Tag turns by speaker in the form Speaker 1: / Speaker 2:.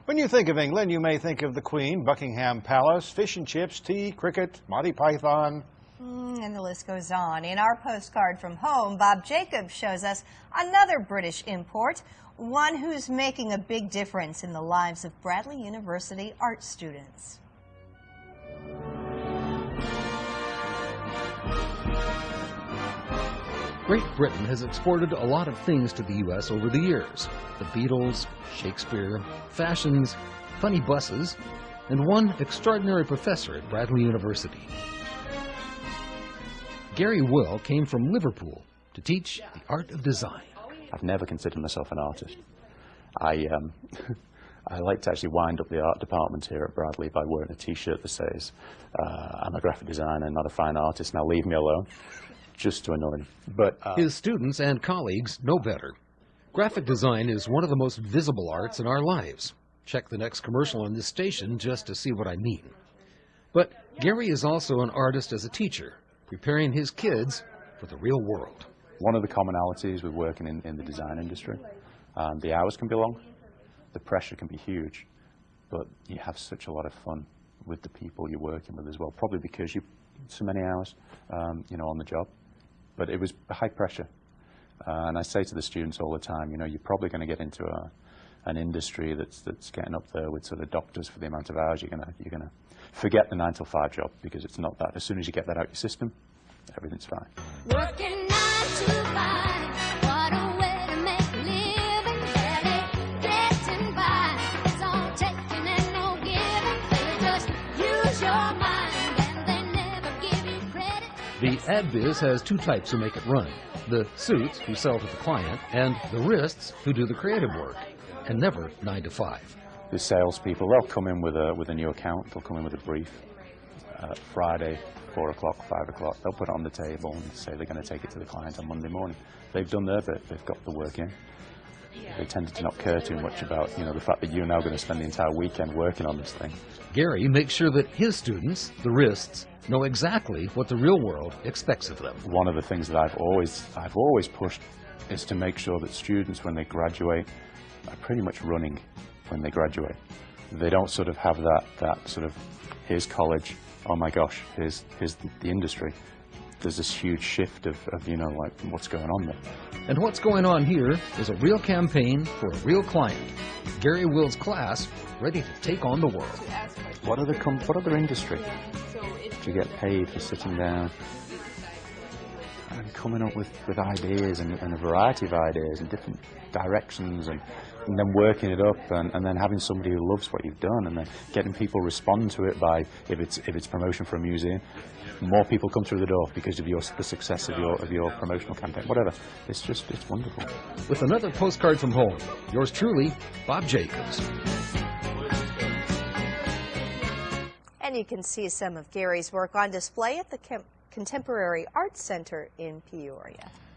Speaker 1: When you think of England, you may think of the Queen, Buckingham Palace, fish and chips, tea, cricket, Monty Python.
Speaker 2: And the list goes on. In our postcard from home, Bob Jacobs shows us another British import, one who's making a big difference in the lives of Bradley University art students.
Speaker 3: Great Britain has exported a lot of things to the U.S. over the years. The Beatles, Shakespeare, fashions, funny buses, and one extraordinary professor at Bradley University. Gary Will came from Liverpool to teach the art of design.
Speaker 4: I've never considered myself an artist. I like to actually wind up the art department here at Bradley by wearing a t-shirt that says, I'm a graphic designer, not a fine artist, now leave me alone. Just to annoy him. But
Speaker 3: his students and colleagues know better. Graphic design is one of the most visible arts in our lives. Check the next commercial on this station just to see what I mean. But Gary is also an artist as a teacher, preparing his kids for the real world.
Speaker 4: One of the commonalities with working in the design industry, the hours can be long, the pressure can be huge, but you have such a lot of fun with the people you're working with as well, probably because you so many hours on the job. But it was high pressure, and I say to the students all the time, you're probably going to get into an industry that's getting up there with sort of doctors for the amount of hours. You're gonna forget the 9 to 5 job, because it's not that. As soon as you get that out your system, everything's fine.
Speaker 5: Working 9 to 5, what a way to make a living, barely getting by. It's all taking and no giving. They just use your mind and they never give you credit.
Speaker 3: The ad biz has two types who make it run: the suits who sell to the client, and the wrists who do the creative work, and never 9 to 5.
Speaker 4: The salespeople, they'll come in with a new account, they'll come in with a brief. Friday, 4 o'clock, 5 o'clock, they'll put it on the table and say they're going to take it to the client on Monday morning. They've done their bit, they've got the work in. They tended to not care too much about, the fact that you're now going to spend the entire weekend working on this thing.
Speaker 3: Gary makes sure that his students, the wrists, know exactly what the real world expects of them.
Speaker 4: One of the things that I've always pushed is to make sure that students, when they graduate, are pretty much running when they graduate. They don't sort of have that sort of, here's college, oh my gosh, here's the industry. There's this huge shift of like, what's going on there.
Speaker 3: And what's going on here is a real campaign for a real client. Gary Will's class ready to take on the world.
Speaker 4: What other industry do you get paid for sitting down and coming up with ideas and a variety of ideas in different directions and then working it up and then having somebody who loves what you've done and then getting people respond to it by, if it's promotion for a museum, more people come through the door because of the success of your promotional campaign, whatever. It's wonderful.
Speaker 3: With another postcard from home, yours truly, Bob Jacobs.
Speaker 2: And you can see some of Gary's work on display at the Contemporary Arts Center in Peoria.